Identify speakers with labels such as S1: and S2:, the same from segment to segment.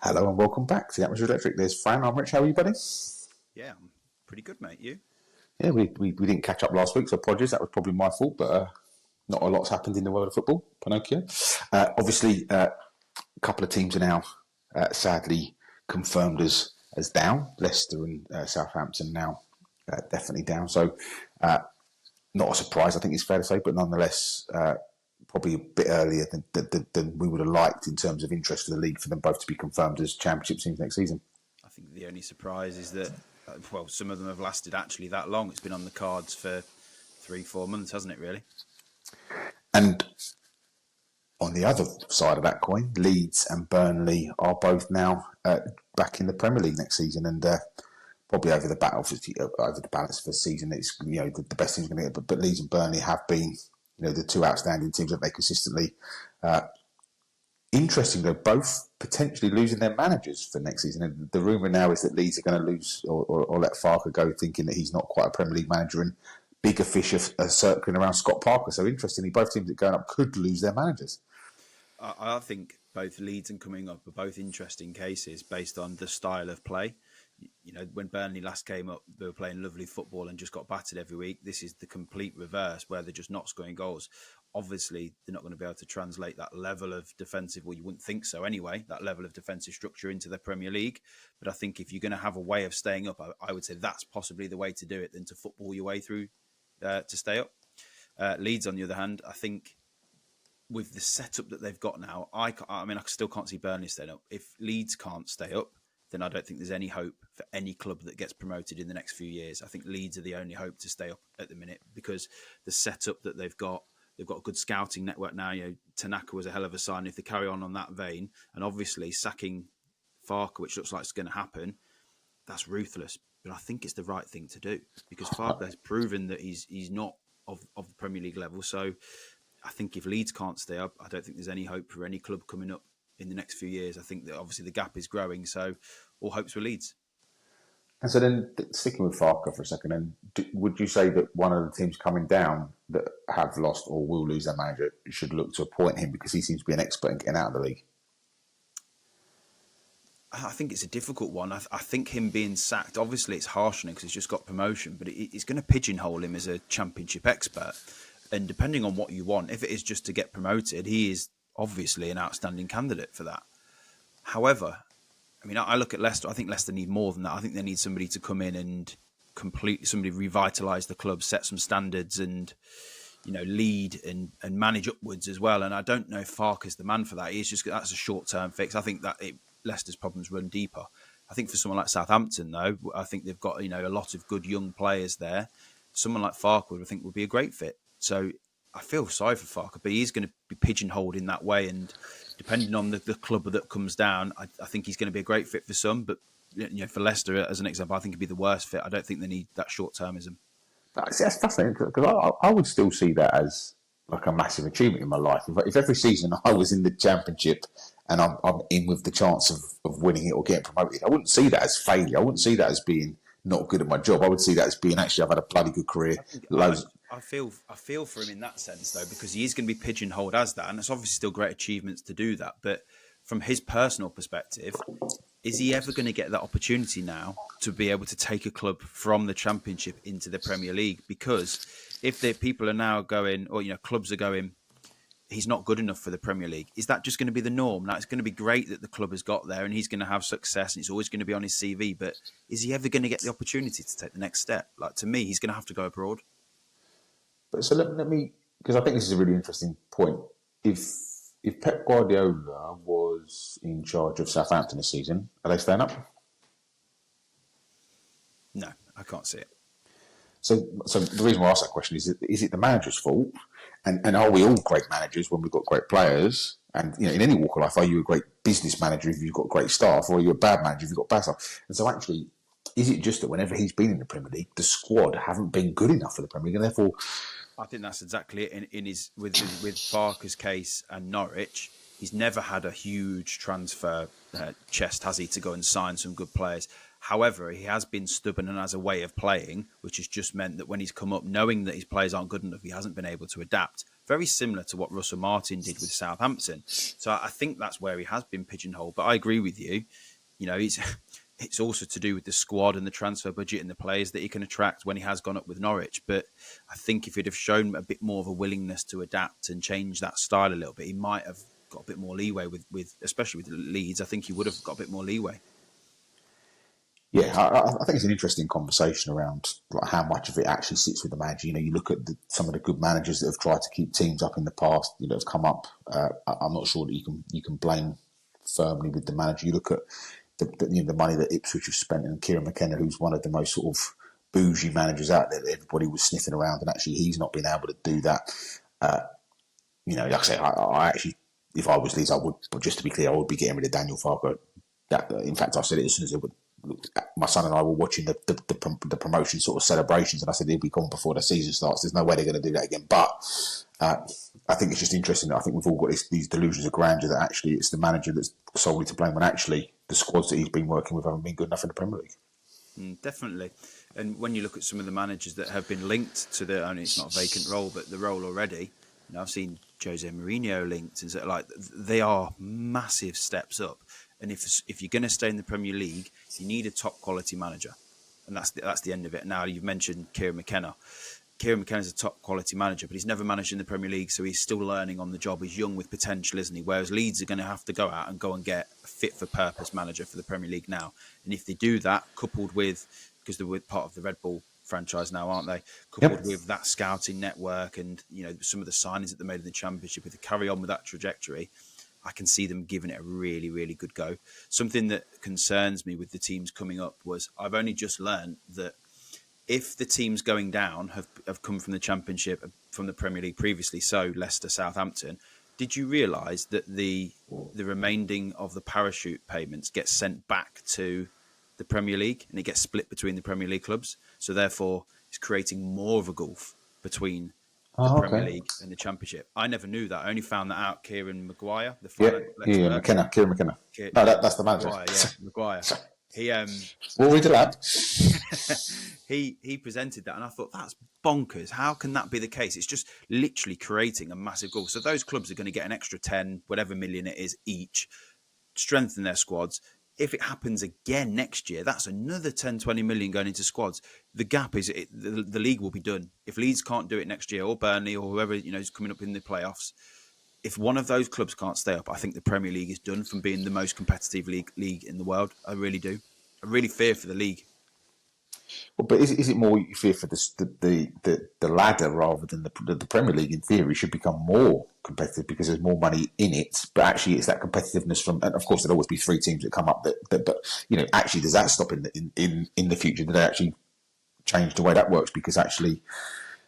S1: Hello and welcome back to the Atmosphere Electric. There's Fran. I'm Rich. How are you, buddy?
S2: Yeah, I'm pretty good, mate. You?
S1: Yeah, we didn't catch up last week, so apologies. That was probably my fault, but not a lot's happened in the world of football. Pinocchio. Obviously, a couple of teams are now sadly confirmed as down. Leicester and Southampton now definitely down. So not a surprise, I think it's fair to say, but nonetheless, probably a bit earlier than we would have liked in terms of interest for the league for them both to be confirmed as championship teams next season.
S2: I think the only surprise is that, some of them have lasted actually that long. It's been on the cards for 3-4 months, hasn't it, really?
S1: And on the other side of that coin, Leeds and Burnley are both now back in the Premier League next season, and probably over the balance of the season, it's the best team's going to get. But Leeds and Burnley have been the two outstanding teams that they consistently. Interesting, they're both potentially losing their managers for next season. And the rumour now is that Leeds are going to lose or let Farker go, thinking that he's not quite a Premier League manager, and bigger fish are circling around Scott Parker. So interestingly, both teams that are going up could lose their managers.
S2: I think both Leeds and coming up are both interesting cases based on the style of play. When Burnley last came up, they were playing lovely football and just got battered every week. This is the complete reverse, where they're just not scoring goals. Obviously, they're not going to be able to translate that level of defensive, well, you wouldn't think so anyway, that level of defensive structure into the Premier League. But I think if you're going to have a way of staying up, I would say that's possibly the way to do it, than to football your way through to stay up. Leeds, on the other hand, I think with the setup that they've got now, I still can't see Burnley staying up. If Leeds can't stay up, then I don't think there's any hope for any club that gets promoted in the next few years. I think Leeds are the only hope to stay up at the minute, because the setup that they've got a good scouting network now. Tanaka was a hell of a sign. If they carry on that vein, and obviously sacking Farker, which looks like it's going to happen, that's ruthless. But I think it's the right thing to do, because Farker has proven that he's not of the Premier League level. So I think if Leeds can't stay up, I don't think there's any hope for any club coming up in the next few years. I think that obviously the gap is growing, so all hopes for Leeds.
S1: And so then, sticking with Farker for a second, and would you say that one of the teams coming down that have lost or will lose their manager should look to appoint him, because he seems to be an expert in getting out of the league?
S2: I think it's a difficult one. I think him being sacked, obviously it's harsh on him because he's just got promotion, but it's going to pigeonhole him as a championship expert. And depending on what you want, if it is just to get promoted, he is obviously an outstanding candidate for that. However, I look at Leicester. I think Leicester need more than that. I think they need somebody to come in and somebody revitalise the club, set some standards, and lead and manage upwards as well. And I don't know if Farker's the man for that. That's a short-term fix. I think that Leicester's problems run deeper. I think for someone like Southampton, though, I think they've got a lot of good young players there. Someone like Farker, I think, would be a great fit. So I feel sorry for Farker, but he's going to be pigeonholed in that way. And depending on the club that comes down, I think he's going to be a great fit for some. But for Leicester, as an example, I think he'd be the worst fit. I don't think they need that short-termism.
S1: That's fascinating, because I would still see that as like a massive achievement in my life. If every season I was in the Championship and I'm in with the chance of winning it or getting promoted, I wouldn't see that as failure. I wouldn't see that as being not good at my job. I would see that as being, actually, I've had a bloody good career.
S2: I feel for him in that sense, though, because he is going to be pigeonholed as that, and it's obviously still great achievements to do that. But from his personal perspective, is he ever going to get that opportunity now to be able to take a club from the Championship into the Premier League? Because if the people are now going, or clubs are going, he's not good enough for the Premier League, is that just going to be the norm? Now, it's going to be great that the club has got there and he's going to have success and it's always going to be on his CV, but is he ever going to get the opportunity to take the next step? Like, to me, he's going to have to go abroad.
S1: But so let me, because I think this is a really interesting point. If Pep Guardiola was in charge of Southampton this season, are they staying up?
S2: No, I can't see it.
S1: So the reason why I ask that question is it the manager's fault? And are we all great managers when we've got great players? And in any walk of life, are you a great business manager if you've got great staff, or are you a bad manager if you've got bad staff? And so actually, is it just that whenever he's been in the Premier League, the squad haven't been good enough for the Premier League, and therefore,
S2: I think that's exactly it. In his with Barker's case and Norwich, he's never had a huge transfer chest, has he, to go and sign some good players. However, he has been stubborn and has a way of playing, which has just meant that when he's come up, knowing that his players aren't good enough, he hasn't been able to adapt. Very similar to what Russell Martin did with Southampton. So I think that's where he has been pigeonholed. But I agree with you. It's also to do with the squad and the transfer budget and the players that he can attract when he has gone up with Norwich. But I think if he'd have shown a bit more of a willingness to adapt and change that style a little bit, he might have got a bit more leeway with especially with Leeds. I think he would have got a bit more leeway.
S1: Yeah, I think it's an interesting conversation around like how much of it actually sits with the manager. You look at some of the good managers that have tried to keep teams up in the past. Have come up. I'm not sure that you can blame firmly with the manager. You look at the money that Ipswich have spent, and Kieran McKenna, who's one of the most sort of bougie managers out there that everybody was sniffing around, and actually he's not been able to do that. Like I say, I actually, if I was Leeds, I would. But just to be clear, I would be getting rid of Daniel Farker. In fact, I said it as soon as it would. My son and I were watching the promotion sort of celebrations, and I said he'll be gone before the season starts. There's no way they're going to do that again. But I think it's just interesting that I think we've all got these delusions of grandeur that actually it's the manager that's solely to blame when actually the squads that he's been working with haven't been good enough in the Premier League.
S2: Definitely. And when you look at some of the managers that have been linked to it's not a vacant role, but the role already, I've seen Jose Mourinho linked, and so, like, they are massive steps up. And if you're going to stay in the Premier League, you need a top quality manager, and that's the end of it. Now, you've mentioned Kieran McKenna. Kieran McKenna's a top quality manager, but he's never managed in the Premier League, so he's still learning on the job. He's young with potential, isn't he? Whereas Leeds are going to have to go out and get a fit for purpose manager for the Premier League now. And if they do that, coupled with, because they're part of the Red Bull franchise now, aren't they? Coupled with that scouting network and some of the signings that they made in the Championship, if they carry on with that trajectory, I can see them giving it a really, really good go. Something that concerns me with the teams coming up was I've only just learned that if the teams going down have come from the Championship, from the Premier League previously, so Leicester, Southampton, did you realise that the remaining of the parachute payments get sent back to the Premier League and it gets split between the Premier League clubs? So therefore, it's creating more of a gulf between the Premier League and the Championship. I never knew that. I only found that out. Kieran Maguire, the finance expert.
S1: Kieran McKenna. No, that's the manager.
S2: Maguire. He
S1: we'll read it out.
S2: he presented that, and I thought, that's bonkers. How can that be the case? It's just literally creating a massive goal. So those clubs are going to get an extra 10, whatever million it is each, strengthen their squads. If it happens again next year, that's another 10, 20 million going into squads. The gap is the league will be done. If Leeds can't do it next year, or Burnley, or whoever is coming up in the playoffs, if one of those clubs can't stay up, I think the Premier League is done from being the most competitive league in the world. I really do. I really fear for the league.
S1: Well, but is it more you fear for the ladder rather than the Premier League? In theory, should become more competitive because there's more money in it. But actually, it's that competitiveness from, and of course, there'll always be three teams that come up. But actually, does that stop in the future? Do they actually change the way that works? Because actually,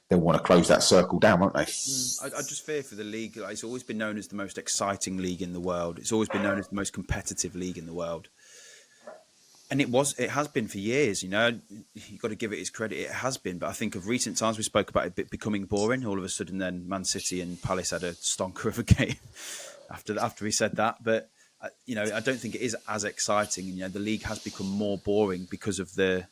S1: they want to close that circle down, won't they?
S2: I just fear for the league. It's always been known as the most exciting league in the world. It's always been known as the most competitive league in the world. And it has been for years, You've got to give it its credit. It has been. But I think of recent times, we spoke about it becoming boring. All of a sudden, then Man City and Palace had a stonker of a game after we said that. But, I don't think it is as exciting. The league has become more boring because of the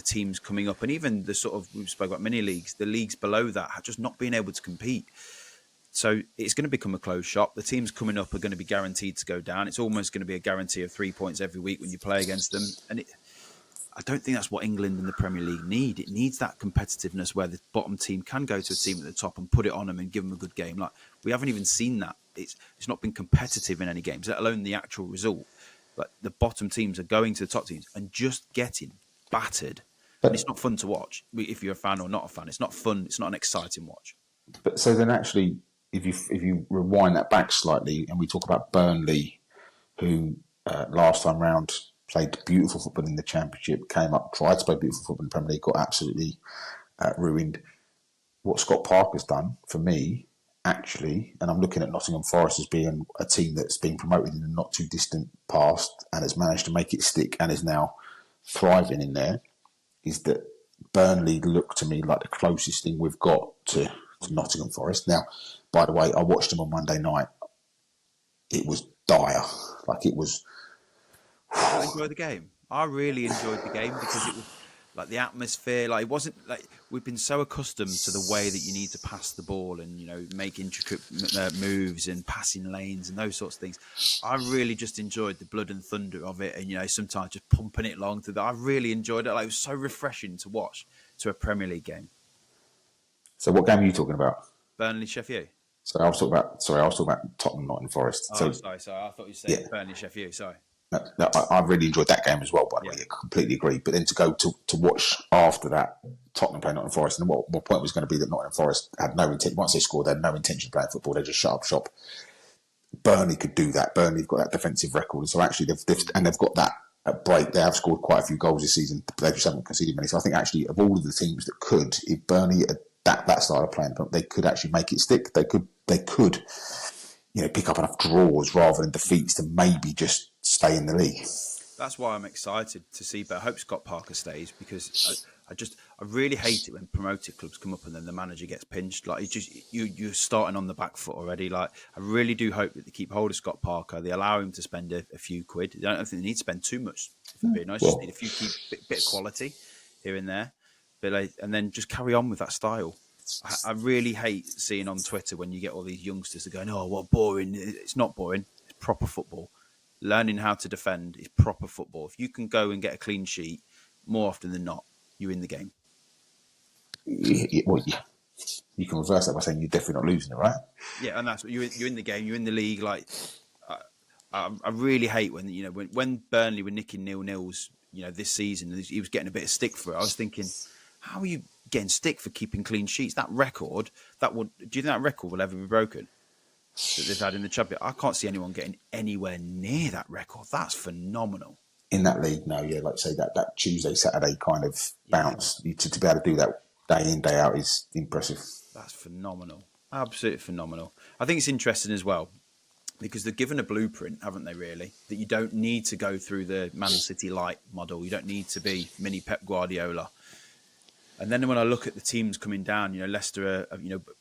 S2: teams coming up. And even the sort of, we spoke about mini leagues, the leagues below that have just not been able to compete. So it's going to become a closed shop. The teams coming up are going to be guaranteed to go down. It's almost going to be a guarantee of 3 points every week when you play against them. And I don't think that's what England and the Premier League need. It needs that competitiveness where the bottom team can go to a team at the top and put it on them and give them a good game. Like, we haven't even seen that. It's not been competitive in any games, let alone the actual result. But the bottom teams are going to the top teams and just getting battered. And it's not fun to watch. If you're a fan or not a fan, it's not fun. It's not an exciting watch.
S1: But so then actually, if you rewind that back slightly and we talk about Burnley, who last time round played beautiful football in the Championship, came up, tried to play beautiful football in the Premier League, got absolutely ruined. What Scott Parker's done for me, actually, and I'm looking at Nottingham Forest as being a team that's been promoted in the not too distant past and has managed to make it stick and is now thriving in there, is that Burnley look to me like the closest thing we've got to Nottingham Forest. Now, by the way, I watched them on Monday night. It was dire. Like, it was...
S2: I enjoyed the game. I really enjoyed the game because it was like the atmosphere. Like it wasn't like we've been so accustomed to the way that you need to pass the ball and make intricate moves and passing lanes and those sorts of things. I really just enjoyed the blood and thunder of it, and sometimes just pumping it along to that. I really enjoyed it. Like it was so refreshing to watch to a Premier League game.
S1: So what game are you talking about?
S2: Burnley Sheffield.
S1: I was talking about Tottenham, Nottingham Forest.
S2: Oh,
S1: So
S2: sorry. I thought you said
S1: yeah,
S2: Burnley Sheffield. Sorry.
S1: no, I really enjoyed that game as well. By the
S2: Yeah.
S1: way, I completely agree. But then to go to watch after that Tottenham playing Nottingham Forest, and what my point was going to be that Nottingham Forest had no intent. Once they scored, they had no intention of playing football. They just shut up shop. Burnley could do that. Burnley've got that defensive record, so actually they've got that break. They have scored quite a few goals this season. They just haven't conceded many. So I think actually of all of the teams that could, if Burnley had that style of playing, they could actually make it stick. They could pick up enough draws rather than defeats to maybe just stay in the league.
S2: That's why I'm excited to see. But I hope Scott Parker stays because I really hate it when promoted clubs come up and then the manager gets pinched. Like it's just you're starting on the back foot already. Like I really do hope that they keep hold of Scott Parker. They allow him to spend a few quid. I don't think they need to spend too much. If I'm being honest, just need a few bit of quality here and there, but and then just carry on with that style. I really hate seeing on Twitter when you get all these youngsters that are going, "Oh, what boring!" It's not boring. It's proper football. Learning how to defend is proper football. If you can go and get a clean sheet, more often than not, you're in the game.
S1: You can reverse that by saying you're definitely not losing it, right?
S2: Yeah, and that's what you're in the game. You're in the league. Like I really hate when when Burnley were nicking 0-0s. This season he was getting a bit of stick for it. I was thinking, how are you getting stick for keeping clean sheets? That record, do you think that record will ever be broken? That they've had in the Championship. I can't see anyone getting anywhere near that record. That's phenomenal.
S1: In that league, no, yeah, like say that Tuesday, Saturday kind of bounce to be able to do that day in, day out is impressive.
S2: That's phenomenal. Absolutely phenomenal. I think it's interesting as well because they've given a blueprint, haven't they, really? That you don't need to go through the Man City light model. You don't need to be mini Pep Guardiola. And then when I look at the teams coming down, Leicester,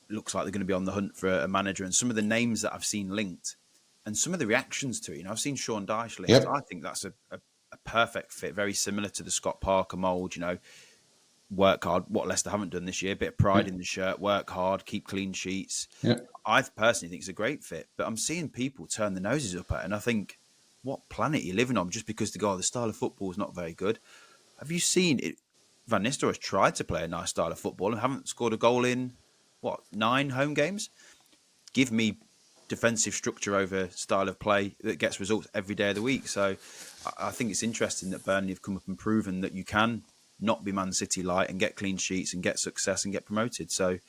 S2: looks like they're going to be on the hunt for a manager. And some of the names that I've seen linked and some of the reactions to it, I've seen Sean Dyche linked. Yep. I think that's a perfect fit, very similar to the Scott Parker mould, work hard, what Leicester haven't done this year, a bit of pride in the shirt, work hard, keep clean sheets.
S1: Yep.
S2: I personally think it's a great fit, but I'm seeing people turn their noses up at it. And I think, what planet are you living on just because the style of football is not very good? Have you seen it? Van Nistelrooy has tried to play a nice style of football and haven't scored a goal in, 9 home games? Give me defensive structure over style of play that gets results every day of the week. So I think it's interesting that Burnley have come up and proven that you can not be Man City light and get clean sheets and get success and get promoted. So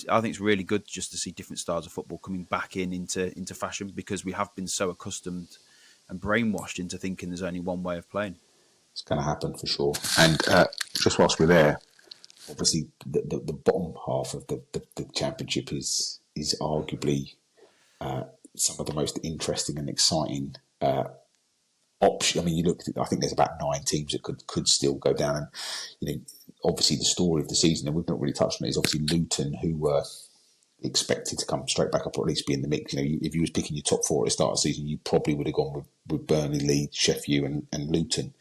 S2: I think it's really good just to see different styles of football coming back into fashion because we have been so accustomed and brainwashed into thinking there's only one way of playing.
S1: It's going to happen for sure. And just whilst we're there, obviously the bottom half of the championship is arguably some of the most interesting and exciting option. I mean, I think there's about 9 teams that could still go down. And obviously the story of the season, and we've not really touched on it, is obviously Luton, who were expected to come straight back up or at least be in the mix. If you was picking your top 4 at the start of the season, you probably would have gone with Burnley, Leeds, Sheffield, and Luton.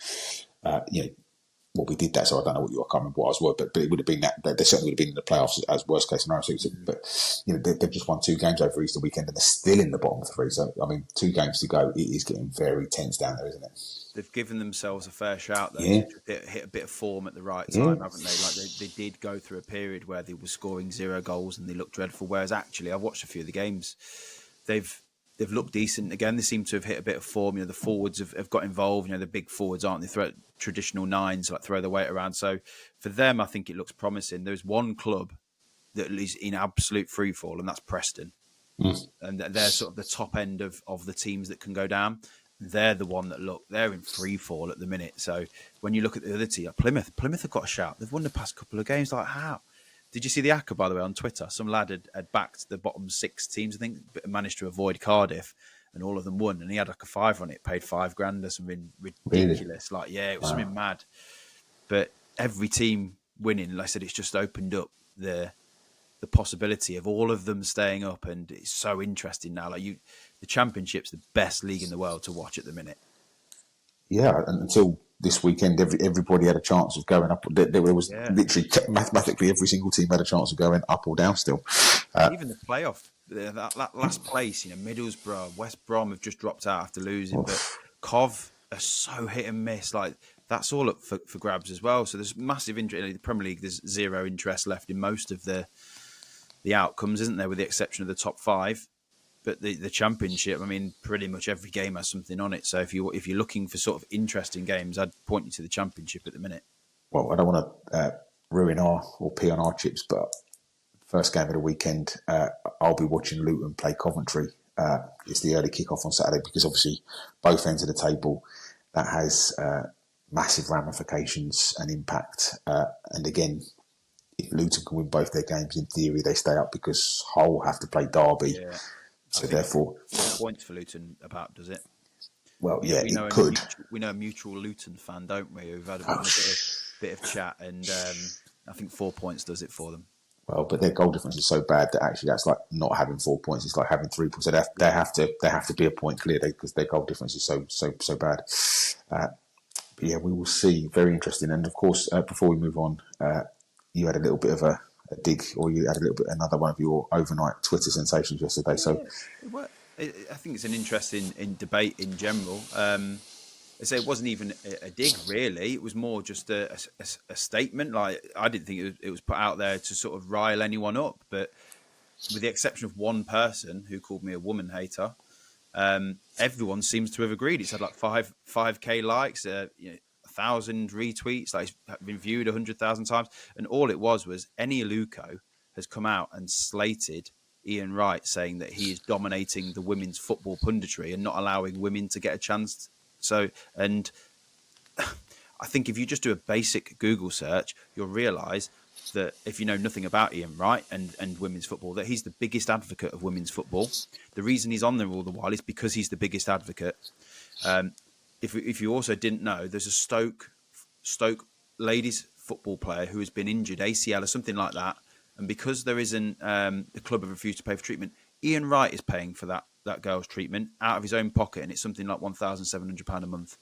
S1: What we did that, so I don't know I can't remember what I was worth, but it would have been that they certainly would have been in the playoffs as worst case scenario. But they've just won 2 games over Easter weekend and they're still in the bottom 3. So I mean, 2 games to go. It is getting very tense down there, isn't it?
S2: They've given themselves a fair shout though.
S1: Yeah.
S2: Hit a bit of form at the right time, haven't they? Like they did go through a period where they were scoring 0 goals and they looked dreadful. Whereas actually, I've watched a few of the games. They've looked decent again. They seem to have hit a bit of form. The forwards have got involved. The big forwards aren't they? Throw traditional 9s, like throw the weight around. So for them, I think it looks promising. There's one club that is in absolute freefall, and that's Preston. And they're sort of the top end of the teams that can go down. They're the one that they're in free fall at the minute. So when you look at the other team, Plymouth have got a shout. They've won the past couple of games. Like, how? Did you see the ACCA, by the way, on Twitter? Some lad had backed the bottom 6 teams, I think, but managed to avoid Cardiff, and all of them won. And he had like a 5 on it, paid $5,000 or something ridiculous. Really? It was something mad. But every team winning, like I said, it's just opened up the possibility of all of them staying up, and it's so interesting now. The Championship's the best league in the world to watch at the minute.
S1: Yeah, until this weekend, everybody had a chance of going up. There was literally mathematically every single team had a chance of going up or down still.
S2: Even the playoff, that last place, Middlesbrough, West Brom have just dropped out after losing, but Cov are so hit and miss. Like, that's all up for grabs as well. So there's massive interest. In the Premier League, there's zero interest left in most of the outcomes, isn't there, with the exception of the top 5. But the Championship, I mean, pretty much every game has something on it. So if you're looking for sort of interesting games, I'd point you to the Championship at the minute.
S1: Well, I don't want to ruin or pee on our chips, but first game of the weekend, I'll be watching Luton play Coventry. It's the early kickoff on Saturday because obviously both ends of the table, that has massive ramifications and impact. And again, if Luton can win both their games, in theory, they stay up because Hull have to play Derby.
S2: Yeah.
S1: So therefore,
S2: 4 points for Luton about, does it?
S1: Well, yeah, it could.
S2: We know a mutual Luton fan, don't we? Who've had a bit of chat, and I think 4 points does it for them.
S1: Well, but their goal difference is so bad that actually that's like not having 4 points. It's like having 3 points. So they have to be a point clear because their goal difference is so bad. But yeah, we will see. Very interesting. And of course, before we move on, you had a little bit of a dig, or you had a little bit another one of your overnight Twitter sensations yesterday. So
S2: I think it's an interesting in debate in general. I say it wasn't even a dig, really. It was more just a statement. Like, I didn't think it was put out there to sort of rile anyone up, but with the exception of one person who called me a woman hater, everyone seems to have agreed. It's had like 5k likes, 1,000 retweets, like it's been viewed 100,000 times, and all it was Eni Aluko has come out and slated Ian Wright, saying that he is dominating the women's football punditry and not allowing women to get a chance. So, and I think if you just do a basic Google search, you'll realise that if you know nothing about Ian Wright and women's football, that he's the biggest advocate of women's football. The reason he's on there all the while is because he's the biggest advocate. If you also didn't know, there's a Stoke ladies football player who has been injured, ACL or something like that, and because there isn't, the club have refused to pay for treatment, Ian Wright is paying for that girl's treatment out of his own pocket, and it's something like £1,700 a month.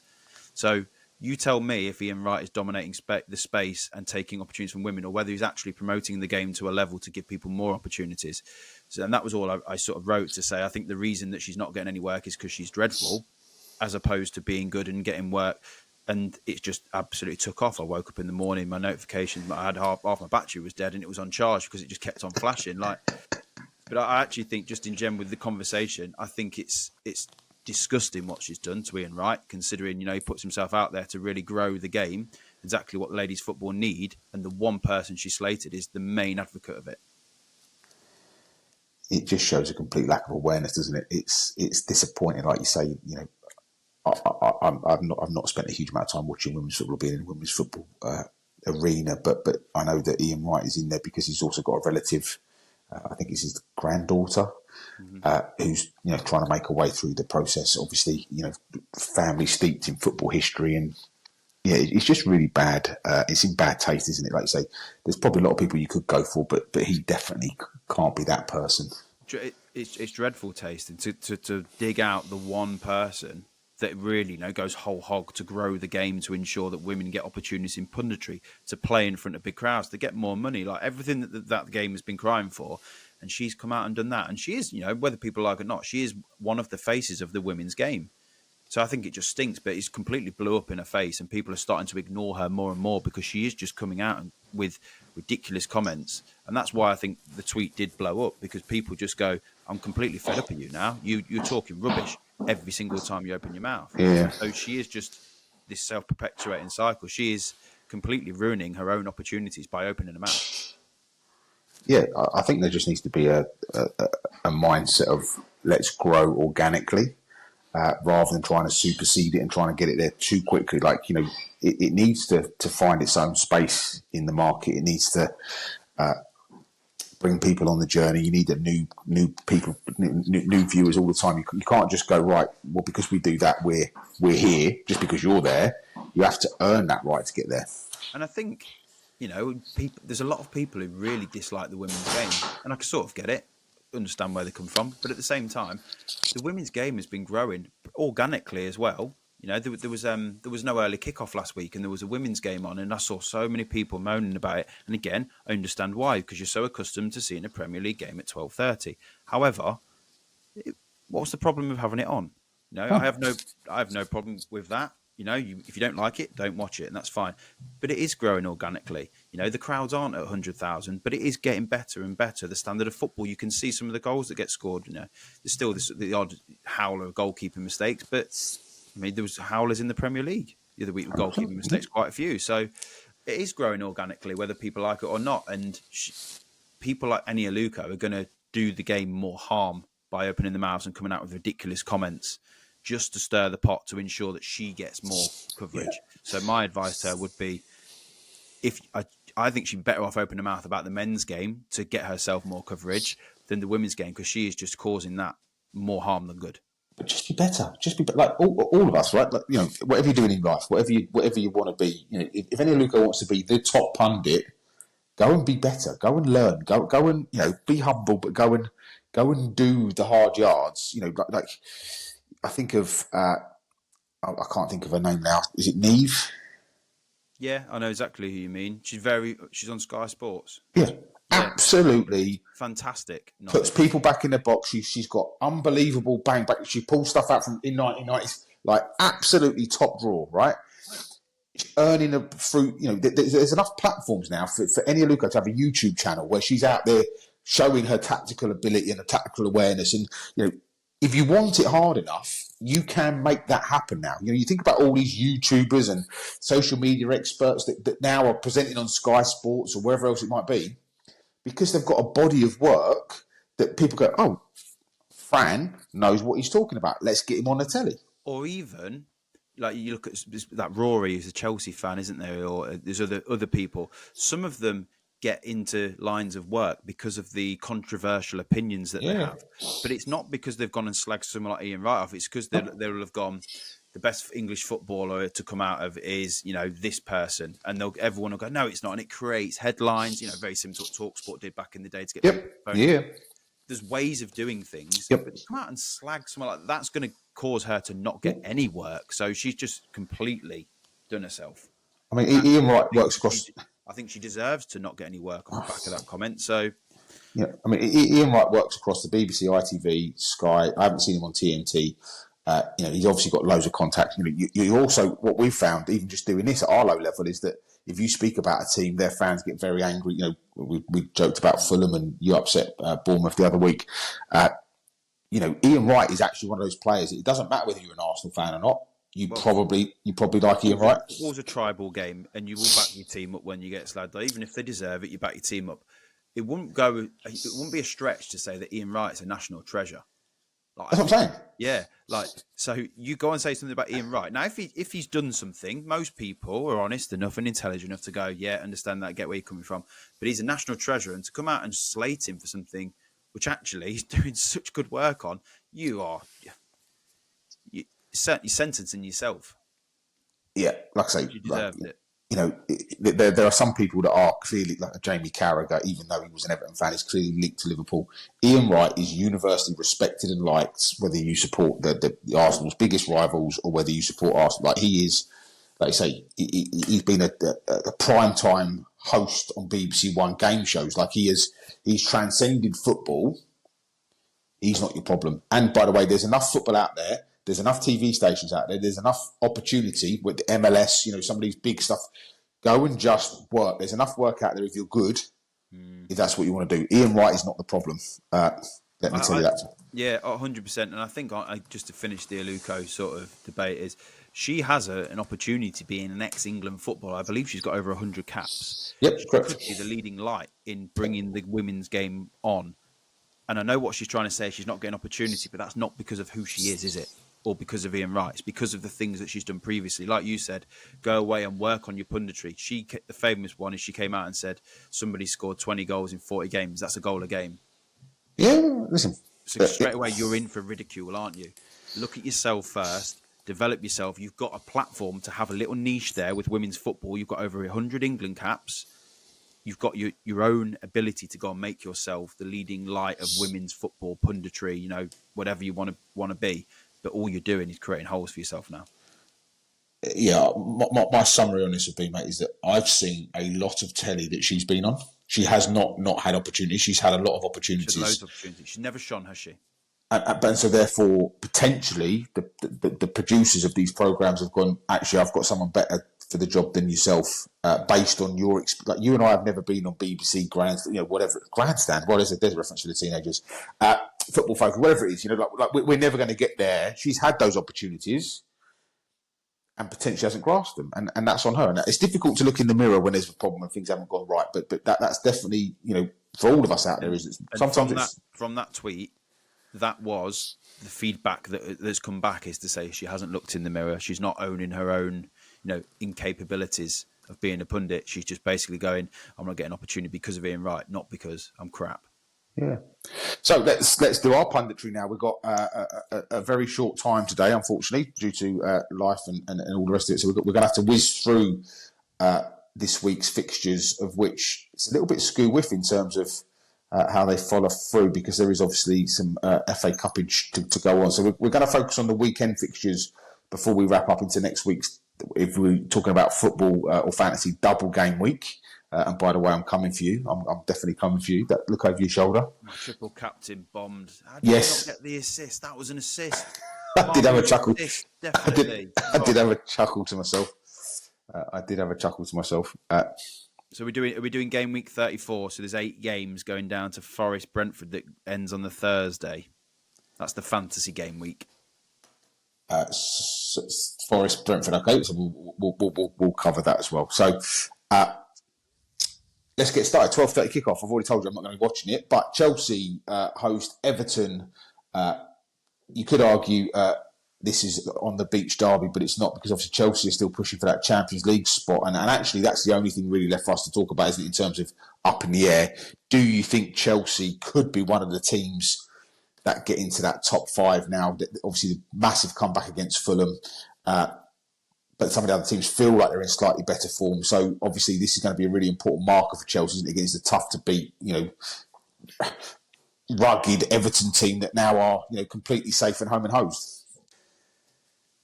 S2: So you tell me if Ian Wright is dominating the space and taking opportunities from women, or whether he's actually promoting the game to a level to give people more opportunities. So, and that was all I sort of wrote to say. I think the reason that she's not getting any work is because she's dreadful, as opposed to being good and getting work. And it just absolutely took off. I woke up in the morning, my notifications, I had half my battery was dead, and it was on charge because it just kept on flashing. But I actually think, just in general with the conversation, I think it's disgusting what she's done to Ian Wright, considering, he puts himself out there to really grow the game, exactly what ladies football need, and the one person she slated is the main advocate of it.
S1: It just shows a complete lack of awareness, doesn't it? It's disappointing, like you say. I've not spent a huge amount of time watching women's football, being in the women's football arena, but I know that Ian Wright is in there because he's also got a relative. I think it's his granddaughter, who's trying to make her way through the process. Obviously, family steeped in football history, and it's just really bad. It's in bad taste, isn't it? Like you say, there's probably a lot of people you could go for, but he definitely can't be that person.
S2: It's dreadful taste, and to dig out the one person that really goes whole hog to grow the game, to ensure that women get opportunities in punditry, to play in front of big crowds, to get more money, like everything that game has been crying for. And she's come out and done that. And she is, whether people like it or not, she is one of the faces of the women's game. So I think it just stinks, but it's completely blew up in her face, and people are starting to ignore her more and more because she is just coming out with ridiculous comments. And that's why I think the tweet did blow up, because people just go, I'm completely fed up of you now. You're talking rubbish every single time you open your mouth.
S1: Yeah.
S2: So she is just this self-perpetuating cycle. She is completely ruining her own opportunities by opening her mouth.
S1: Yeah, I think there just needs to be a mindset of let's grow organically, rather than trying to supersede it and trying to get it there too quickly. It needs to find its own space in the market. It needs to bring people on the journey. You need new people, new viewers all the time. You can't just go, right, well, because we do that, we're here just because you're there. You have to earn that right to get there.
S2: And I think, there's a lot of people who really dislike the women's game, and I can sort of get it, understand where they come from. But at the same time, the women's game has been growing organically as well. You know, there was no early kickoff last week, and there was a women's game on, and I saw so many people moaning about it. And again, I understand why, because you're so accustomed to seeing a Premier League game at 12:30. However, what's the problem with having it on? You know, I have no problem with that. You know, if you don't like it, don't watch it, and that's fine. But it is growing organically. You know, the crowds aren't at 100,000, but it is getting better and better. The standard of football, you can see some of the goals that get scored. You know, there's still the odd howler of goalkeeping mistakes, but I mean, there was howlers in the Premier League the other week with goalkeeping mistakes, quite a few. So it is growing organically, whether people like it or not. And people like Eni Aluko are going to do the game more harm by opening the mouths and coming out with ridiculous comments just to stir the pot to ensure that she gets more coverage. Yeah. So my advice to her would be, I think she'd be better off opening her mouth about the men's game to get herself more coverage than the women's game, because she is just causing that more harm than good.
S1: But just be better. Just be like all of us, right? Like, you know, whatever you're doing in life, whatever you want to be. You know, if Eni Aluko wants to be the top pundit, go and be better. Go and learn. Go and, you know, be humble, but go and do the hard yards. You know, like I think of I can't think of her name now. Is it Neve?
S2: Yeah, I know exactly who you mean. She's on Sky Sports.
S1: Yeah, absolutely
S2: fantastic.
S1: Puts people back in the box. She's got unbelievable bang back. She pulls stuff out from in 1990s, like absolutely top draw, right? Earning a fruit. You know, there's enough platforms now for Eni Aluko to have a YouTube channel where she's out there showing her tactical ability and her tactical awareness. And, you know, if you want it hard enough, you can make that happen now. You know, you think about all these YouTubers and social media experts that now are presenting on Sky Sports or wherever else it might be, because they've got a body of work that people go, oh, Fran knows what he's talking about. Let's get him on the telly.
S2: Or even, like, you look at that Rory, who's a Chelsea fan, isn't there? Or there's other people. Some of them get into lines of work because of the controversial opinions that they have. But it's not because they've gone and slagged someone like Ian Wright off. It's because they will have gone, the best English footballer to come out of is, you know, this person. And everyone will go, no, it's not. And it creates headlines, you know, very similar to what TalkSport did back in the day to get There's ways of doing things. But to come out and slag someone like that's going to cause her to not get any work. So she's just completely done herself.
S1: I mean, Ian Wright works across...
S2: I think she deserves to not get any work on the back of that comment. So,
S1: yeah, I mean, Ian Wright works across the BBC, ITV, Sky. I haven't seen him on TNT. You know, he's obviously got loads of contacts. You know, you also, what we've found, even just doing this at our low level, is that if you speak about a team, their fans get very angry. You know, we joked about Fulham and you upset Bournemouth the other week. You know, Ian Wright is actually one of those players. It doesn't matter whether you're an Arsenal fan or not. You probably like Ian Wright.
S2: Football's a tribal game, and you will back your team up when you get slagged. Even if they deserve it, you back your team up. It wouldn't be a stretch to say that Ian Wright's a national treasure.
S1: Like, that's what I'm saying.
S2: Yeah, like, so you go and say something about Ian Wright. Now, if he's done something, most people are honest enough and intelligent enough to go, yeah, understand that, get where you're coming from. But he's a national treasure, and to come out and slate him for something which actually he's doing such good work on, you're sentencing yourself.
S1: Yeah, like I say,
S2: you deserved it.
S1: You know, there are some people that are clearly, like Jamie Carragher, even though he was an Everton fan, is clearly linked to Liverpool. Ian Wright is universally respected and liked, whether you support the Arsenal's biggest rivals or whether you support Arsenal. Like, he is, like I say, he's been a prime time host on BBC One game shows. Like, he's transcended football. He's not your problem. And by the way, there's enough football out there. There's enough TV stations out there. There's enough opportunity with the MLS, you know, some of these big stuff. Go and just work. There's enough work out there if you're good, if that's what you want to do. Ian Wright is not the problem. Let me tell you that.
S2: Yeah, 100%. And I think just to finish the Aluko sort of debate is she has an opportunity being an ex-England footballer. I believe she's got over 100 caps.
S1: Yep, correct.
S2: She could be the leading light in bringing the women's game on. And I know what she's trying to say. She's not getting opportunity, but that's not because of who she is it? Or because of Ian Wright. It's because of the things that she's done previously. Like you said, go away and work on your punditry. The famous one is she came out and said somebody scored 20 goals in 40 games. That's a goal a game.
S1: Yeah, listen.
S2: So straight away, you're in for ridicule, aren't you? Look at yourself first. Develop yourself. You've got a platform to have a little niche there with women's football. You've got over 100 England caps. You've got your own ability to go and make yourself the leading light of women's football punditry, you know, whatever you want to be. But all you're doing is creating holes for yourself now.
S1: yeah, my summary on this would be, mate, is that I've seen a lot of telly that she's been on. She has not had opportunities. She's had a lot of
S2: She's had loads
S1: opportunities.
S2: of opportunities. She's never shone, has she?
S1: And so therefore, potentially, the producers of these programs have gone, actually, I've got someone better for the job than yourself, based on your like you and I have never been on BBC Grandstand, whatever Grandstand. Well, there's a reference to the teenagers, football focus, whatever it is. Like we're never going to get there. She's had those opportunities and potentially hasn't grasped them, and that's on her. And it's difficult to look in the mirror when there's a problem and things haven't gone right. But that's definitely, for all of us out there, is sometimes
S2: from that tweet, that was the feedback that's come back, is to say she hasn't looked in the mirror. She's not owning her own, incapabilities of being a pundit. She's just basically going, I'm not getting an opportunity because of Ian Wright, not because I'm crap.
S1: Yeah. So let's do our punditry now. We've got a very short time today, unfortunately, due to life and all the rest of it. So we're going to have to whiz through this week's fixtures, of which it's a little bit skew-whiff in terms of how they follow through, because there is obviously some FA Cuppage to go on. So we're going to focus on the weekend fixtures before we wrap up into next week's, if we're talking about football or fantasy, double game week. And by the way, I'm coming for you. I'm definitely coming for you. Look over your shoulder.
S2: My triple captain bombed. How did you not get the assist? That was an assist.
S1: I did have a chuckle.
S2: Assist, definitely.
S1: I did have a chuckle to myself.
S2: So are we doing game week 34? So there's 8 games going down to Forest Brentford that ends on the Thursday. That's the fantasy game week.
S1: Forest Brentford. Okay, so we'll cover that as well. So let's get started. 12:30 kickoff. I've already told you I'm not going to be watching it, but Chelsea host Everton. You could argue this is on the beach derby, but it's not, because obviously Chelsea is still pushing for that Champions League spot, and actually that's the only thing really left for us to talk about, isn't it, in terms of up in the air. Do you think Chelsea could be one of the teams that get into that top 5 now? Obviously the massive comeback against Fulham, but some of the other teams feel like they're in slightly better form. So obviously this is going to be a really important marker for Chelsea, isn't it, against the tough to beat, rugged Everton team that now are, completely safe and home and hosed.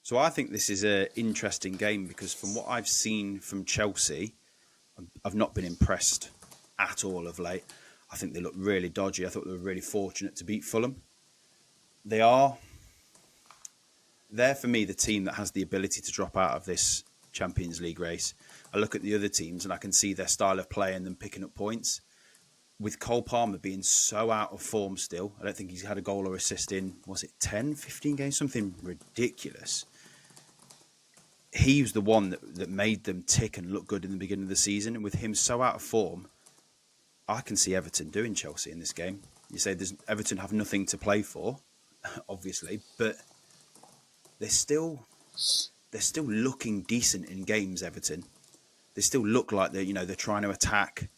S2: So I think this is an interesting game, because from what I've seen from Chelsea, I've not been impressed at all of late. I think they look really dodgy. I thought they were really fortunate to beat Fulham. They're, for me, the team that has the ability to drop out of this Champions League race. I look at the other teams and I can see their style of play and them picking up points. With Cole Palmer being so out of form still, I don't think he's had a goal or assist in, was it 10, 15 games? Something ridiculous. He was the one that made them tick and look good in the beginning of the season. And with him so out of form, I can see Everton doing Chelsea in this game. You say Everton have nothing to play for, obviously, but they're still looking decent in games, Everton. They still look like they're trying to attack.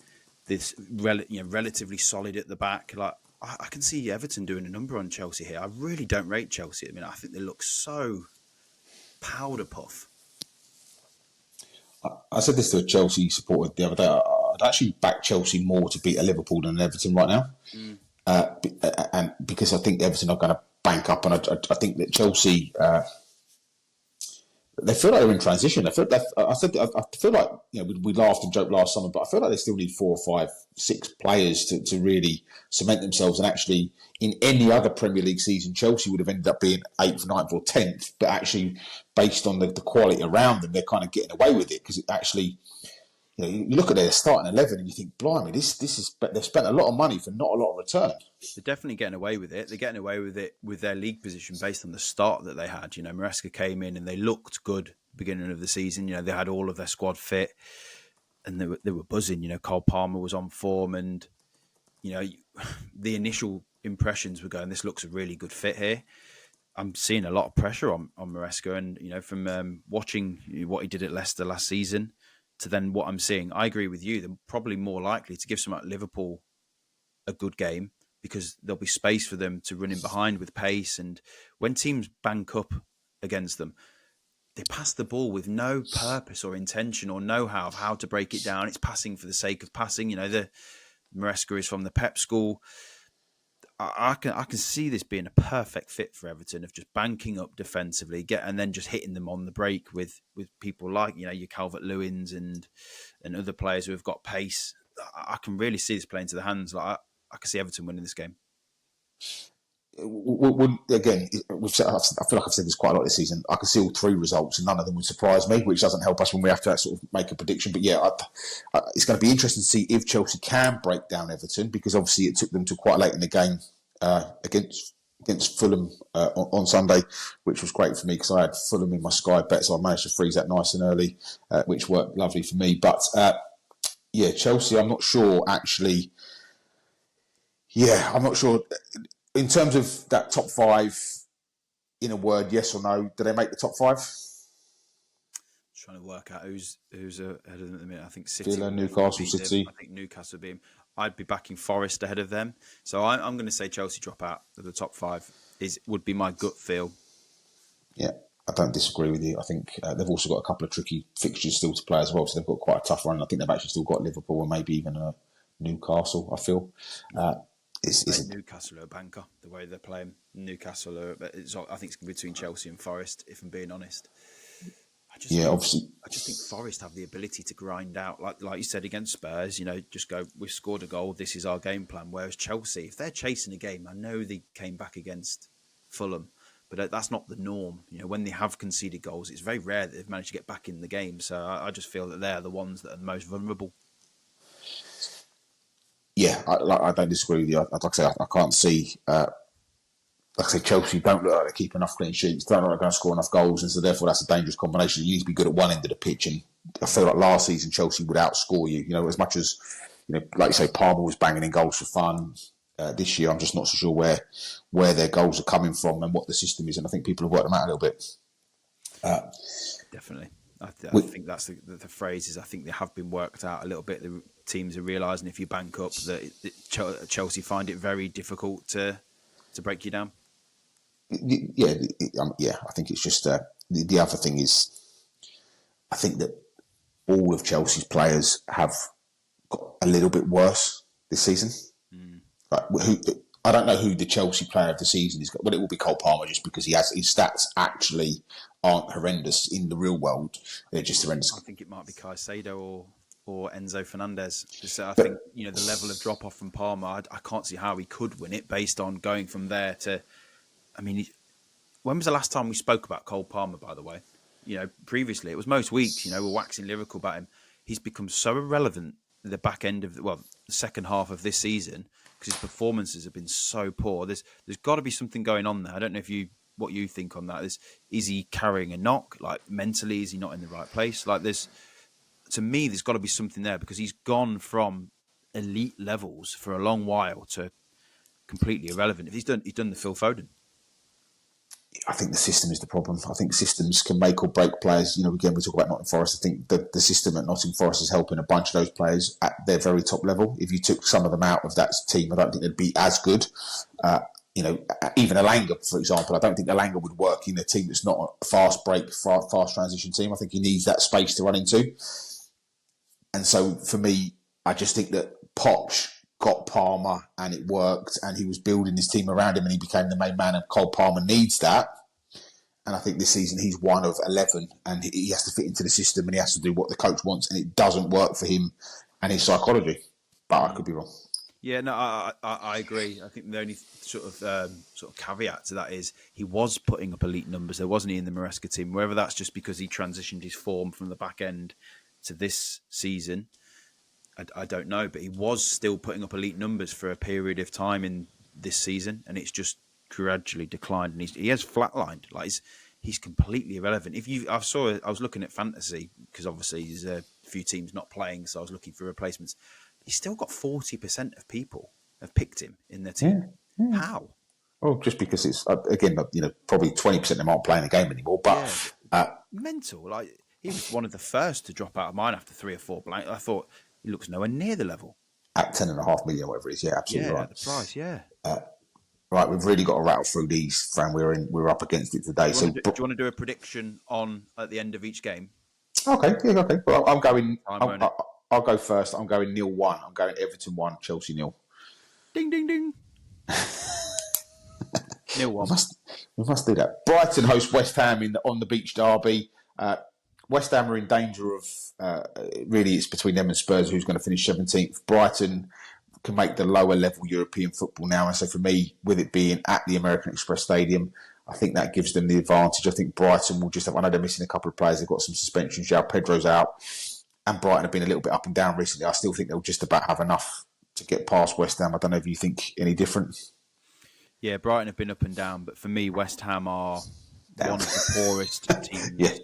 S2: This relatively solid at the back. Like I can see Everton doing a number on Chelsea here. I really don't rate Chelsea. I mean, I think they look so powder puff.
S1: I said this to a Chelsea supporter the other day. I'd actually back Chelsea more to beat a Liverpool than Everton right now, and because I think Everton are going to bank up, and I think that Chelsea. They feel like they're in transition. I feel like we laughed and joked last summer, but I feel like they still need 4 or 5, 6 players to really cement themselves. And actually, in any other Premier League season, Chelsea would have ended up being 8th, 9th, or 10th. But actually, based on the quality around them, they're kind of getting away with it, because it actually, you look at their starting 11 and you think, blimey, this is. But they've spent a lot of money for not a lot of return.
S2: They're definitely getting away with it. They're getting away with it with their league position based on the start that they had. Maresca came in and they looked good beginning of the season. They had all of their squad fit and they were buzzing. Cole Palmer was on form, and the initial impressions were going, this looks a really good fit here. I'm seeing a lot of pressure on Maresca, and from watching what he did at Leicester last season to then what I'm seeing, I agree with you. They're probably more likely to give someone like Liverpool a good game, because there'll be space for them to run in behind with pace. And when teams bank up against them, they pass the ball with no purpose or intention or know-how of how to break it down. It's passing for the sake of passing. The Maresca is from the Pep school. I can see this being a perfect fit for Everton of just banking up defensively, and then just hitting them on the break with people like your Calvert-Lewins and other players who have got pace. I can really see this playing to the hands. Like I can see Everton winning this game.
S1: Again, I feel like I've said this quite a lot this season. I can see all three results, and none of them would surprise me, which doesn't help us when we have to sort of make a prediction. But yeah, it's going to be interesting to see if Chelsea can break down Everton, because obviously it took them to quite late in the game against Fulham on Sunday, which was great for me because I had Fulham in my Sky bet, so I managed to freeze that nice and early, which worked lovely for me. But yeah, Chelsea, I'm not sure actually. Yeah, I'm not sure. In terms of that top five, in a word, yes or no, do they make the top five?
S2: Trying to work out who's ahead of them at the minute. I think City,
S1: Villa, Newcastle, City.
S2: I think Newcastle would be. I'd be backing Forest ahead of them. So I'm going to say Chelsea drop out of the top five. Would be my gut feel.
S1: Yeah, I don't disagree with you. I think they've also got a couple of tricky fixtures still to play as well, so they've got quite a tough run. I think they've actually still got Liverpool and maybe even Newcastle, I feel.
S2: Newcastle are a banker, the way they're playing. Newcastle are, I think it's between Chelsea and Forest, if I'm being honest.
S1: Obviously.
S2: I just think Forest have the ability to grind out, like you said, against Spurs, just go, we've scored a goal, this is our game plan. Whereas Chelsea, if they're chasing a game, I know they came back against Fulham, but that's not the norm. When they have conceded goals, it's very rare that they've managed to get back in the game. So I just feel that they're the ones that are the most vulnerable.
S1: Yeah, I don't disagree with you. Like I say, I can't see. Like I say, Chelsea don't look like they keep enough clean sheets. Don't look like they're going to score enough goals, and so therefore that's a dangerous combination. You need to be good at one end of the pitch, and I feel like last season Chelsea would outscore you. As much as like you say, Palmer was banging in goals for fun. This year, I'm just not so sure where their goals are coming from and what the system is, and I think people have worked them out a little bit.
S2: Definitely. I think that's the phrase is I think they have been worked out a little bit. The teams are realising if you bank up that Chelsea find it very difficult to break you down.
S1: Yeah, I think it's just the other thing is I think that all of Chelsea's players have got a little bit worse this season. Like, I don't know who the Chelsea player of the season is, but it will be Cole Palmer just because his stats actually aren't horrendous in the real world. They're just horrendous.
S2: I think it might be Caicedo or Enzo Fernandez. I think the level of drop off from Palmer, I can't see how he could win it based on going from there to. I mean, when was the last time we spoke about Cole Palmer? By the way, previously it was most weeks. We're waxing lyrical about him. He's become so irrelevant at the back end of the second half of this season because his performances have been so poor. There's got to be something going on there. I don't know what you think on that. Is he carrying a knock? Like mentally, is he not in the right place? Like to me, there's got to be something there because he's gone from elite levels for a long while to completely irrelevant. If he's done the Phil Foden.
S1: I think the system is the problem. I think systems can make or break players. Again, we talk about Nottingham Forest. I think the system at Nottingham Forest is helping a bunch of those players at their very top level. If you took some of them out of that team, I don't think they'd be as good. Even Elanga, for example, I don't think Elanga would work in a team that's not a fast break, fast transition team. I think he needs that space to run into. And so for me, I just think that Poch got Palmer and it worked and he was building his team around him and he became the main man and Cole Palmer needs that. And I think this season he's one of 11 and he has to fit into the system and he has to do what the coach wants and it doesn't work for him and his psychology. But I could be wrong.
S2: Yeah, no, I agree. I think the only sort of caveat to that is he was putting up elite numbers. There wasn't he in the Maresca team. Whether that's just because he transitioned his form from the back end to this season, I don't know. But he was still putting up elite numbers for a period of time in this season, and it's just gradually declined. And he has flatlined. Like he's completely irrelevant. I was looking at fantasy because obviously there's a few teams not playing, so I was looking for replacements. He's still got 40% of people have picked him in their team. Yeah. How?
S1: Well, just because it's again, probably 20% of them aren't playing the game anymore. But
S2: mental. Like he was one of the first to drop out of mine after 3 or 4 blank. I thought he looks nowhere near the level
S1: at 10.5 million, whatever it is. Yeah, absolutely right.
S2: At the price, yeah.
S1: Right, we've really got to rattle through these, Fran. We're up against it today.
S2: Do you want to do a prediction at the end of each game?
S1: Okay. Well, I'm going. I'll go first. I'm going 0-1. I'm going Everton 1, Chelsea 0.
S2: Ding, ding, ding. Nil
S1: We
S2: one.
S1: must do that. Brighton host West Ham in the on the beach derby. West Ham are in danger of really it's between them and Spurs who's going to finish 17th. Brighton can make the lower level European football now, and so for me, with it being at the American Express Stadium, I think that gives them the advantage. I think Brighton will just have. I know they're missing a couple of players. They've got some suspensions. João Pedro's out, and Brighton have been a little bit up and down recently. I still think they'll just about have enough to get past West Ham. I don't know if you think any different.
S2: Yeah, Brighton have been up and down, but for me, West Ham are one of the poorest teams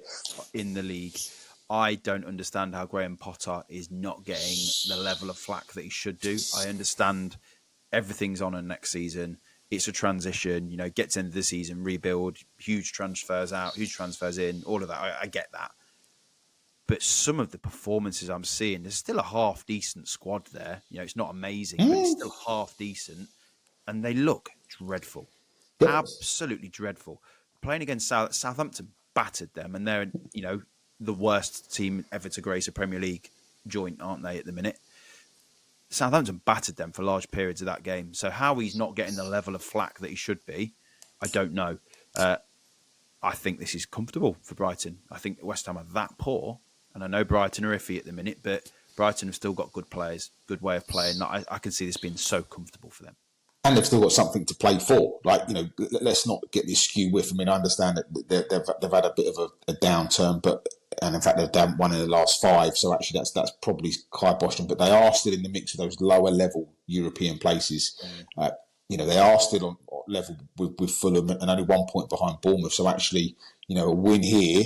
S2: in the league. I don't understand how Graham Potter is not getting the level of flack that he should do. I understand everything's on next season. It's a transition, get to the end of the season, rebuild, huge transfers out, huge transfers in, all of that. I get that. But some of the performances I'm seeing, there's still a half-decent squad there. It's not amazing, but it's still half-decent. And they look dreadful. Absolutely dreadful. Playing against Southampton battered them, and they're, the worst team ever to grace a Premier League joint, aren't they, at the minute? Southampton battered them for large periods of that game. So how he's not getting the level of flack that he should be, I don't know. I think this is comfortable for Brighton. I think West Ham are that poor, and I know Brighton are iffy at the minute, but Brighton have still got good players, good way of playing. I can see this being so comfortable for them.
S1: And they've still got something to play for. Let's not get this skew with. I mean, I understand that they've had a bit of a downturn, and in fact they've done one in the last 5. So actually, that's probably kibosh them. But they are still in the mix of those lower level European places. They are still on level with Fulham and only 1 point behind Bournemouth. So actually, a win here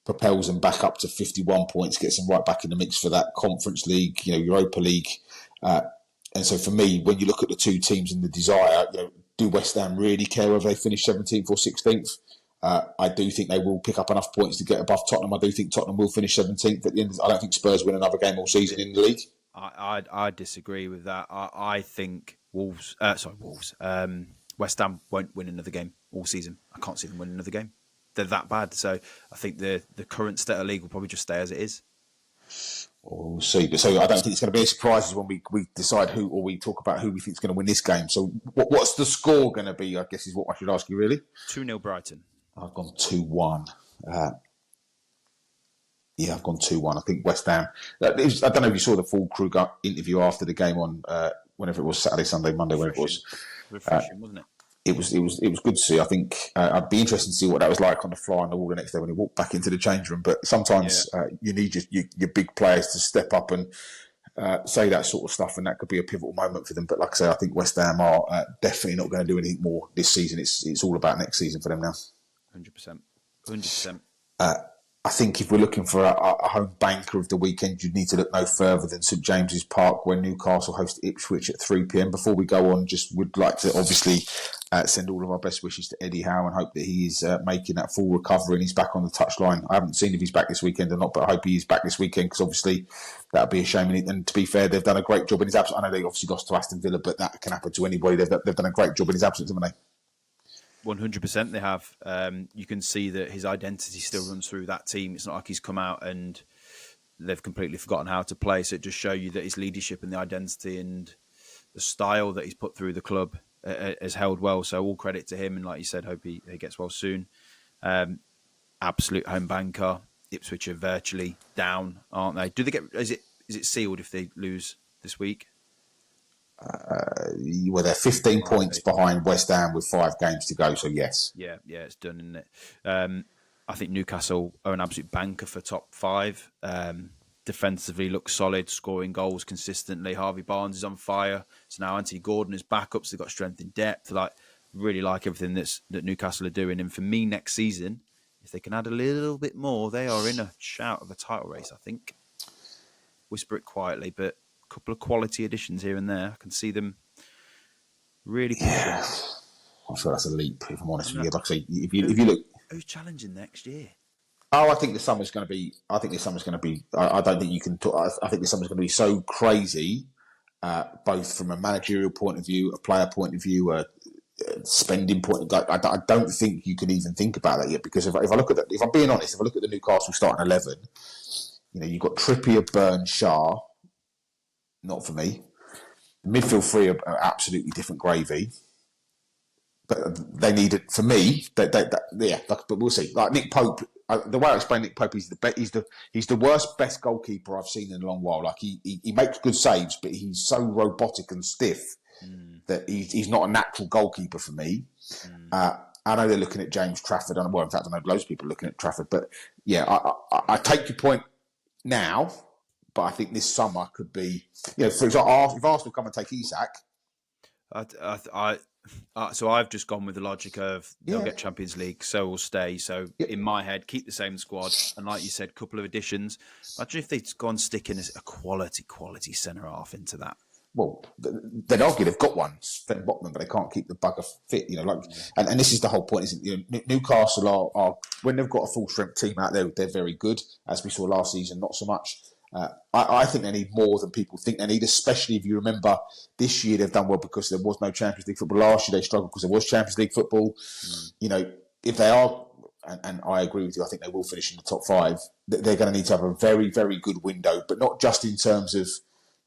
S1: propels them back up to 51 points, gets them right back in the mix for that Conference League, Europa League. And so for me, when you look at the two teams and the desire, do West Ham really care whether they finish 17th or 16th? I do think they will pick up enough points to get above Tottenham. I do think Tottenham will finish 17th at the end. I don't think Spurs win another game all season in the league.
S2: I disagree with that. I think West Ham won't win another game all season. I can't see them win another game. They're that bad. So I think the current state of the league will probably just stay as it is.
S1: We'll see. But so I don't think it's going to be a surprise when we decide who, or we talk about who we think is going to win this game. So what's the score going to be, I guess, is what I should ask you, really.
S2: 2-0 Brighton.
S1: I've gone 2-1. I've gone 2-1. I think West Ham. I don't know if you saw the full Kruger interview after the game on whenever it was, Saturday, Sunday, Monday, whenever it was.
S2: Refreshing, wasn't it?
S1: It was good to see. I think I'd be interested to see what that was like on the fly on the wall the next day when he walked back into the change room. But sometimes you need your big players to step up and say that sort of stuff, and that could be a pivotal moment for them. But like I say, I think West Ham are definitely not going to do anything more this season. It's all about next season for them now.
S2: 100%.
S1: I think if we're looking for a home banker of the weekend, you'd need to look no further than St James's Park, where Newcastle host Ipswich at 3 p.m. Before we go on, just would like to obviously send all of our best wishes to Eddie Howe and hope that he is making that full recovery and he's back on the touchline. I haven't seen if he's back this weekend or not, but I hope he is back this weekend because obviously that would be a shame. And to be fair, they've done a great job in his absence. I know they obviously lost to Aston Villa, but that can happen to anybody. They've done a great job in his absence, haven't they?
S2: 100% they have. You can see that his identity still runs through that team. It's not like he's come out and they've completely forgotten how to play. So it just shows you that his leadership and the identity and the style that he's put through the club has held well. So all credit to him. And like you said, hope he gets well soon. Absolute home banker. Ipswich are virtually down, aren't they? Do they get? Is it sealed if they lose this week?
S1: They're 15 points behind West Ham with 5 games to go, so yes.
S2: Yeah, it's done, isn't it? I think Newcastle are an absolute banker for top 5. Defensively look solid, scoring goals consistently. Harvey Barnes is on fire. So now Anthony Gordon is back up, so they've got strength in depth. Really like everything that Newcastle are doing. And for me, next season, if they can add a little bit more, they are in a shout of a title race, I think. Whisper it quietly, but couple of quality additions here and there. I can see them really pushing.
S1: Yeah. I'm sure that's a leap, if I'm honest with you. Like I say, if you look,
S2: who's challenging next year?
S1: I think the summer's going to be. I don't think you can. I think the summer's going to be so crazy, both from a managerial point of view, a player point of view, a spending point. I don't think you can even think about that yet. Because if I look at if I'm being honest, if I look at the Newcastle starting 11, you've got Trippier, Burns, Shah. Not for me. The midfield 3 are absolutely different gravy. but they needed, for me, but we'll see. Like Nick Pope, the way I explain Nick Pope, he's the worst best goalkeeper I've seen in a long while. Like he makes good saves, but he's so robotic and stiff that he's not a natural goalkeeper for me. I know they're looking at James Trafford. In fact, I know loads of people are looking at Trafford. But yeah, I take your point now, but I think this summer could be, for example, if Arsenal come and take Isak.
S2: So I've just gone with the logic of they'll get Champions League, so will stay. So in my head, keep the same squad, and like you said, couple of additions. Imagine if they'd gone sticking a quality centre half into that.
S1: Well, they'd argue they've got one, Sven Botman, but they can't keep the bugger fit. And this is the whole point. Isn't Newcastle are when they've got a full strength team out there, they're very good. As we saw last season, not so much. I think they need more than people think they need, especially if you remember this year they've done well because there was no Champions League football. Last year they struggled because there was Champions League football. If they are, and I agree with you, I think they will finish in the top 5, they're going to need to have a very, very good window, but not just in terms of,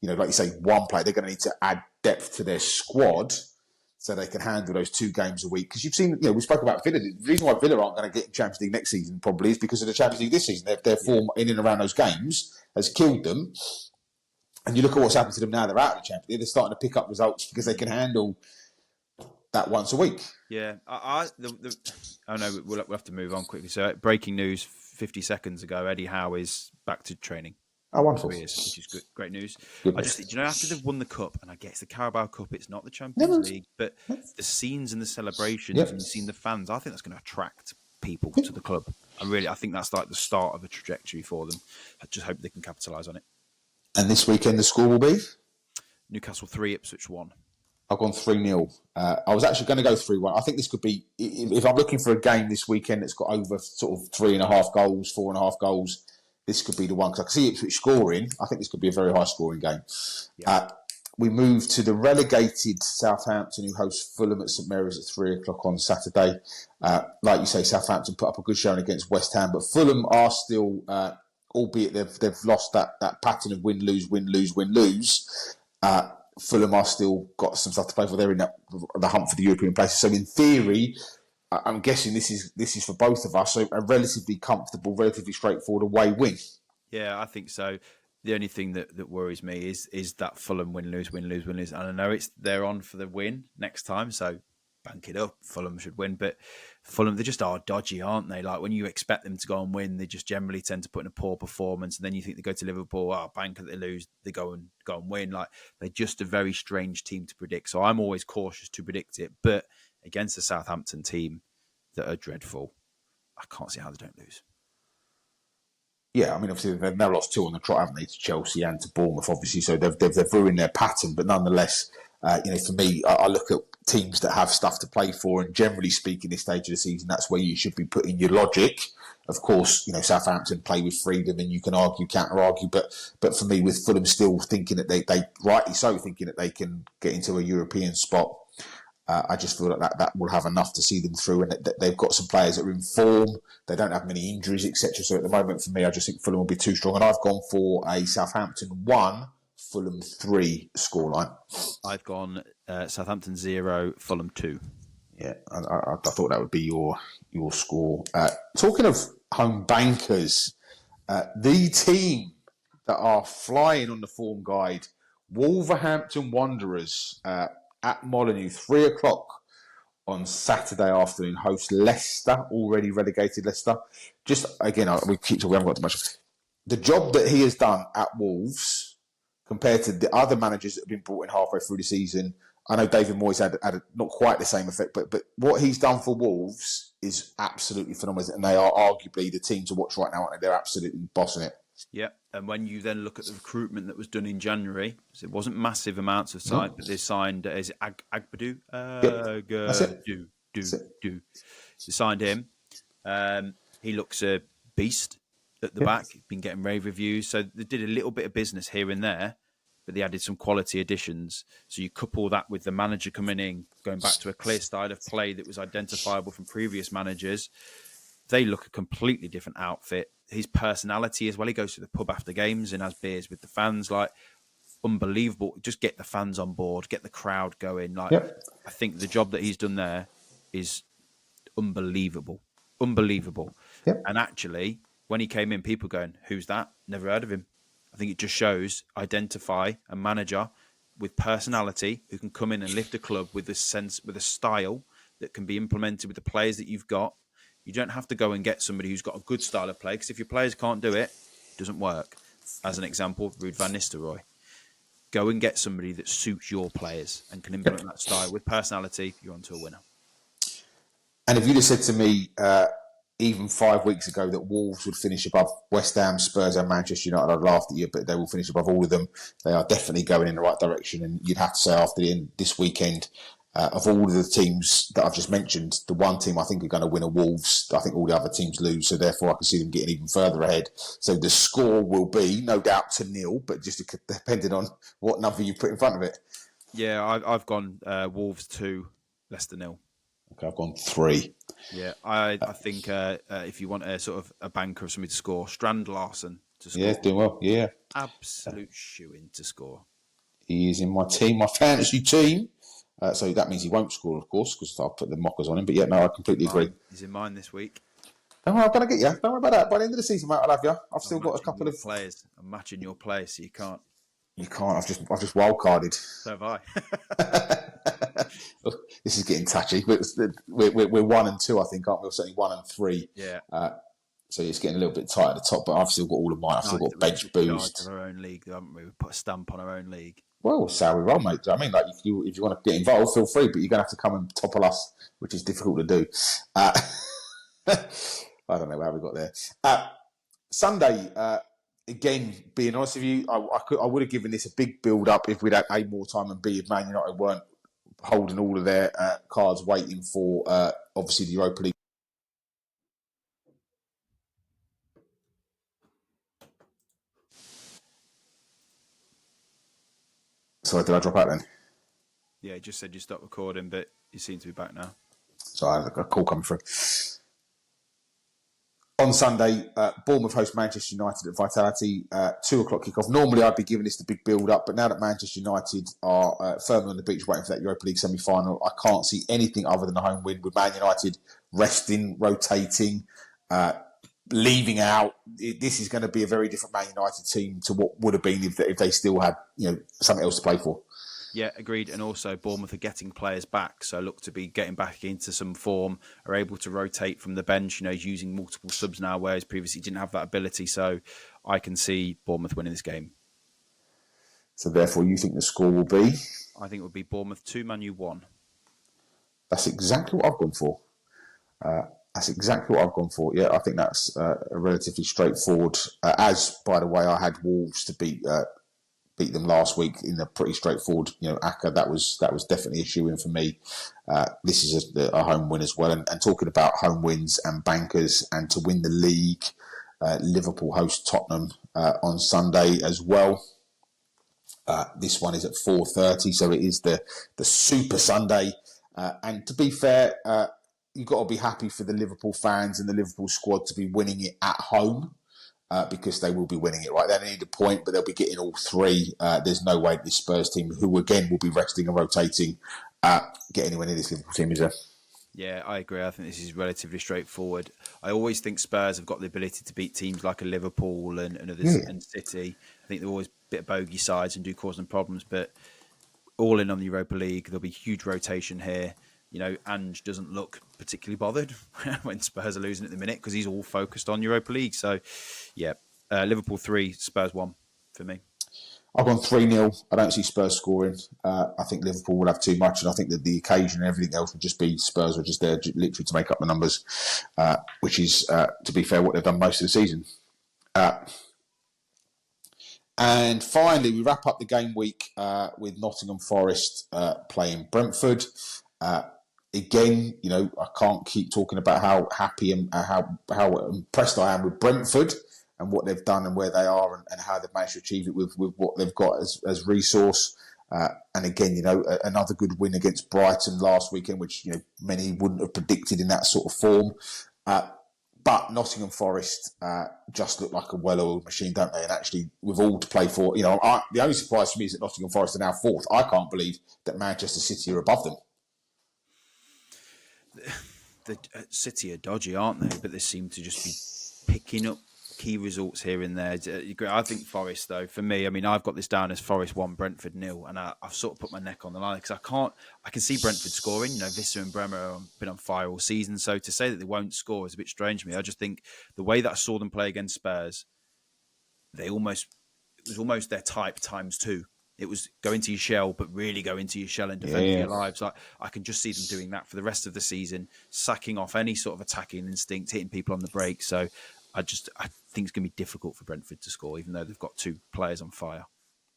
S1: like you say, one player. They're going to need to add depth to their squad so they can handle those 2 games a week. Because you've seen, we spoke about Villa. The reason why Villa aren't going to get in Champions League next season probably is because of the Champions League this season. Their form in and around those games has killed them. And you look at what's happened to them now they're out of the Champions League. They're starting to pick up results because they can handle that once a week.
S2: Yeah. I know we'll have to move on quickly. So breaking news 50 seconds ago, Eddie Howe is back to training.
S1: Oh, wonderful.
S2: Which is good, great news.
S1: Goodness.
S2: I just think, after they've won the Cup, and I guess the Carabao Cup, it's not the Champions League, but the scenes and the celebrations and you've seen the fans, I think that's going to attract people to the club. I think that's like the start of a trajectory for them. I just hope they can capitalise on it.
S1: And this weekend the score will be?
S2: Newcastle 3, Ipswich 1.
S1: I've gone 3-0. I was actually going to go 3-1. I think this could be, if I'm looking for a game this weekend that's got over sort of 3.5 goals, 4.5 goals, this could be the one. Because I can see Ipswich scoring. I think this could be a very high scoring game. Yeah. We move to the relegated Southampton, who host Fulham at St Mary's at 3:00 on Saturday. Like you say, Southampton put up a good showing against West Ham, but Fulham are still, albeit they've lost that pattern of win-lose. Fulham are still got some stuff to play for. They're in the hunt for the European places. So in theory, I'm guessing this is for both of us. So a relatively comfortable, relatively straightforward away win.
S2: Yeah, I think so. The only thing that worries me is that Fulham win-lose. And I know they're on for the win next time, so bank it up. Fulham should win, but Fulham, they just are dodgy, aren't they? Like when you expect them to go and win, they just generally tend to put in a poor performance, and then you think they go to Liverpool, bank that they lose, they go and win. Like they're just a very strange team to predict. So I'm always cautious to predict it, but against the Southampton team that are dreadful, I can't see how they don't lose.
S1: Yeah, I mean, obviously they've now lost 2 on the trot, haven't they, to Chelsea and to Bournemouth, obviously. So they've ruined their pattern, but nonetheless, for me, I look at teams that have stuff to play for, and generally speaking, this stage of the season, that's where you should be putting your logic. Of course, Southampton play with freedom, and you can argue, counter-argue, but for me, with Fulham still thinking that they rightly so thinking that they can get into a European spot, I just feel that will have enough to see them through, and that they've got some players that are in form. They don't have many injuries, etc. So at the moment, for me, I just think Fulham will be too strong, and I've gone for a Southampton 1, Fulham 3 scoreline.
S2: I've gone Southampton 0, Fulham 2.
S1: Yeah, I thought that would be your score. Talking of home bankers, the team that are flying on the form guide, Wolverhampton Wanderers at Molineux, 3:00 on Saturday afternoon, host Leicester, already relegated Leicester. Just again, we haven't got too much. The job that he has done at Wolves compared to the other managers that have been brought in halfway through the season, I know David Moyes had not quite the same effect, but what he's done for Wolves is absolutely phenomenal, and they are arguably the team to watch right now, aren't they? They're absolutely bossing it.
S2: Yeah, and when you then look at the recruitment that was done in January, so it wasn't massive amounts of time, but they signed, is it Agbadu?
S1: That's it.
S2: They signed him. He looks a beast at the back. Been getting rave reviews. So they did a little bit of business here and there, but they added some quality additions. So you couple that with the manager coming in, going back to a clear style of play that was identifiable from previous managers. They look a completely different outfit. His personality as well. He goes to the pub after games and has beers with the fans. Like, unbelievable. Just get the fans on board, get the crowd going. Like, I think the job that he's done there is unbelievable. Unbelievable.
S1: Yep.
S2: And actually, when he came in, people going, who's that? Never heard of him. I think it just shows identify a manager with personality who can come in and lift a club with a sense, with a style that can be implemented with the players that you've got. You don't have to go and get somebody who's got a good style of play, because if your players can't do it, it doesn't work. As an example, Ruud van Nistelrooy. Go and get somebody that suits your players and can implement that style with personality. You're onto a winner.
S1: And if you'd have said to me even 5 weeks ago that Wolves would finish above West Ham, Spurs and Manchester United, I'd laughed at you, but they will finish above all of them. They are definitely going in the right direction. And you'd have to say after the end this weekend, of all of the teams that I've just mentioned, the one team I think are going to win are Wolves. I think all the other teams lose, so therefore I can see them getting even further ahead. So the score will be, no doubt, to nil, but just depending on what number you put in front of it.
S2: Yeah, I've gone Wolves 2, Leicester 0.
S1: Okay, I've gone 3.
S2: Yeah, I think if you want a sort of a banker of somebody to score, Strand Larsen to score.
S1: Yeah, doing well. Yeah,
S2: absolute shoe-in to score.
S1: He is in my team, my fantasy team. So that means he won't score, of course, because I'll put the mockers on him. But yeah, no, I completely agree.
S2: He's in mine this week.
S1: Don't worry, I'm going to get you. Don't worry about that. By the end of the season, mate, I'll have you. I've still got a couple of
S2: players. I'm matching your players, so you can't.
S1: You can't. I've just wild carded.
S2: So have I.
S1: This is getting touchy, but we're 1 and 2, I think, aren't we? We're certainly 1 and 3.
S2: Yeah.
S1: So it's getting a little bit tight at the top, but I've still got all of mine. I've still got bench boost.
S2: Our own league, haven't we? We put a stamp on our own league.
S1: Well, that's how we roll, mate. I mean, like if you want to get involved, feel free, but you're going to have to come and topple us, which is difficult to do. I don't know how we got there. Sunday, again, being honest with you, I would have given this a big build-up if we'd had A, more time, and B, if Man United weren't holding all of their cards waiting for, obviously, the Europa League. Sorry, did I drop out then?
S2: Yeah, it just said you stopped recording, but you seem to be back now.
S1: So I had a call coming through. On Sunday, Bournemouth host Manchester United at Vitality, 2 o'clock kickoff. Normally, I'd be giving this the big build-up, but now that Manchester United are firmly on the beach waiting for that Europa League semi-final, I can't see anything other than a home win with Man United resting, rotating, leaving out. This is going to be a very different Man United team to what would have been if they still had something else to play for.
S2: Yeah, agreed. And also Bournemouth are getting players back, so look to be getting back into some form, are able to rotate from the bench, using multiple subs now, whereas previously didn't have that ability. So I can see Bournemouth winning this game.
S1: So therefore you think the score will be?
S2: I think it would be Bournemouth 2, Man U 1.
S1: That's exactly what I've gone for. Yeah, I think that's a relatively straightforward. As, by the way, I had Wolves to beat them last week in a pretty straightforward, ACCA. That was definitely a shoe-in for me. This is a home win as well. And talking about home wins and bankers, and to win the league, Liverpool host Tottenham on Sunday as well. This one is at 4:30, so it is the Super Sunday. And to be fair, you've got to be happy for the Liverpool fans and the Liverpool squad to be winning it at home. Because they will be winning it, right? They need a point, but they'll be getting all 3. There's no way this Spurs team, who again will be resting and rotating, get anywhere near this Liverpool team, is there?
S2: Yeah, I agree. I think this is relatively straightforward. I always think Spurs have got the ability to beat teams like a Liverpool and others, and City. I think they're always a bit of bogey sides and do cause them problems, but all in on the Europa League, there'll be huge rotation here. Ange doesn't look particularly bothered when Spurs are losing at the minute because he's all focused on Europa League. So, yeah, Liverpool 3, Spurs 1 for me.
S1: I've gone 3-0. I don't see Spurs scoring. I think Liverpool will have too much, and I think that the occasion and everything else will just be Spurs are just there literally to make up the numbers, which is, to be fair, what they've done most of the season. And finally, we wrap up the game week with Nottingham Forest playing Brentford. Again, I can't keep talking about how happy and how impressed I am with Brentford and what they've done and where they are and how they've managed to achieve it with what they've got as resource. And again, another good win against Brighton last weekend, which many wouldn't have predicted in that sort of form. But Nottingham Forest just look like a well-oiled machine, don't they? And actually, with all to play for, the only surprise for me is that Nottingham Forest are now 4th. I can't believe that Manchester City are above them.
S2: the City are dodgy, aren't they? But they seem to just be picking up key results here and there. I think Forest, though, for me, I mean, I've got this down as Forest 1, Brentford 0, and I've sort of put my neck on the line because I can see Brentford scoring. You know, Visser and Bremer have been on fire all season, so to say that they won't score is a bit strange to me. I just think the way that I saw them play against Spurs, it was almost their type times 2. It was go into your shell, but really go into your shell and defend for your lives. Like, I can just see them doing that for the rest of the season, sacking off any sort of attacking instinct, hitting people on the break. So I think it's going to be difficult for Brentford to score, even though they've got 2 players on fire.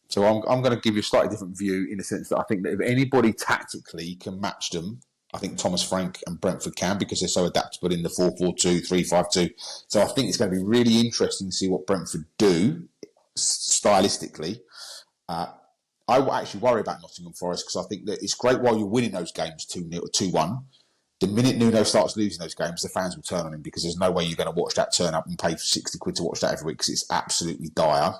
S1: So I'm going to give you a slightly different view in the sense that I think that if anybody tactically can match them, I think Thomas Frank and Brentford can, because they're so adaptable in the 4-4-2, 3-5-2. So I think it's going to be really interesting to see what Brentford do stylistically. I actually worry about Nottingham Forest because I think that it's great while you're winning those games 2-0 or 2-1. The minute Nuno starts losing those games, the fans will turn on him because there's no way you're going to watch that turn up and pay 60 quid to watch that every week because it's absolutely dire.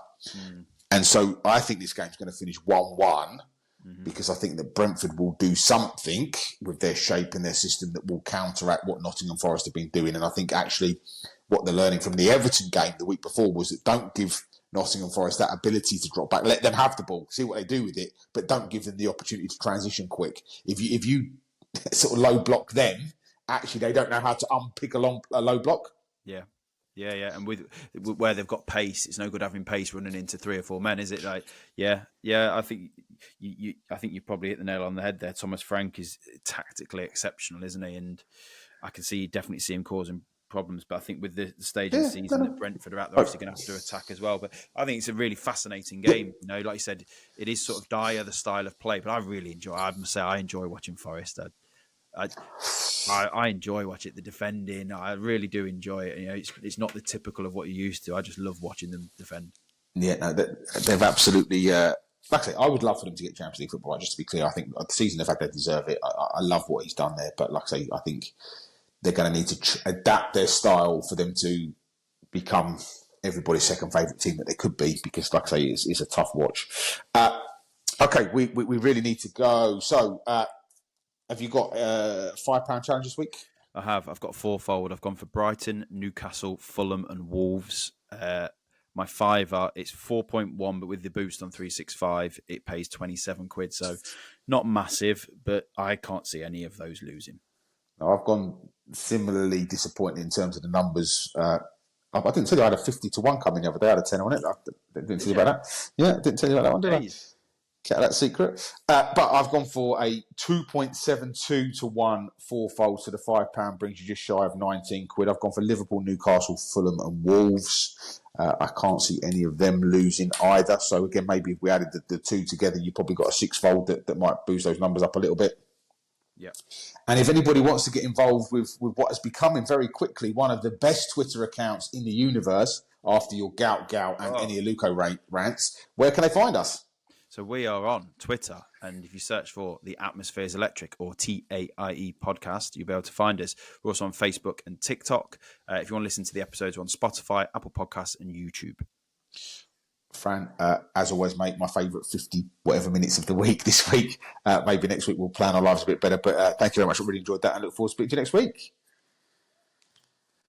S1: And so I think this game's going to finish 1-1 because I think that Brentford will do something with their shape and their system that will counteract what Nottingham Forest have been doing. And I think actually what they're learning from the Everton game the week before was that don't give Nottingham Forest that ability to drop back. Let them have the ball, see what they do with it, but don't give them the opportunity to transition quick. If you sort of low block them, actually they don't know how to unpick a low block.
S2: Yeah. And with where they've got pace, it's no good having pace running into 3 or 4 men, is it? Like, I think you probably hit the nail on the head there. Thomas Frank is tactically exceptional, isn't he? And I can definitely see him causing problems. But I think with the stage of the season that Brentford are at, they're obviously going to have to attack as well. But I think it's a really fascinating game. You know, like you said, it is sort of dire, the style of play, but I really enjoy. I must say, I enjoy watching Forest. I enjoy watching it, the defending. I really do enjoy it. You know, it's not the typical of what you're used to. I just love watching them defend.
S1: Yeah, no, they've absolutely. Like I say, I would love for them to get Champions League football. Just to be clear, I think the season they've had, they deserve it. I love what he's done there, but like I say, I think they're going to need to adapt their style for them to become everybody's second favourite team that they could be. Because, like I say, it's a tough watch. Okay, we really need to go. So. Have you got a £5 challenge this week?
S2: I have. I've got 4-fold. I've gone for Brighton, Newcastle, Fulham and Wolves. My fiver, it's 4.1, but with the boost on 365, it pays 27 quid. So not massive, but I can't see any of those losing.
S1: I've gone similarly disappointed in terms of the numbers. I didn't tell you I had a 50 to 1 coming the other day. I had a 10 on it. I didn't tell you about that. Yeah, I didn't tell you about that one, did I? Kept that secret. But I've gone for a 2.72 to 1 4-fold. So the £5 brings you just shy of 19 quid. I've gone for Liverpool, Newcastle, Fulham and Wolves. I can't see any of them losing either. So again, maybe if we added the 2 together, you probably got a 6-fold that might boost those numbers up a little bit.
S2: Yeah.
S1: And if anybody wants to get involved with what is becoming very quickly one of the best Twitter accounts in the universe after your Gout and Eni Aluko rants, where can they find us?
S2: So we are on Twitter, and if you search for The Atmosphere's Electric or TAIE podcast, you'll be able to find us. We're also on Facebook and TikTok. If you want to listen to the episodes, we're on Spotify, Apple Podcasts and YouTube.
S1: Fran, as always, mate, my favourite 50 whatever minutes of the week this week. Maybe next week we'll plan our lives a bit better, but thank you very much. I really enjoyed that and look forward to speaking to you next week.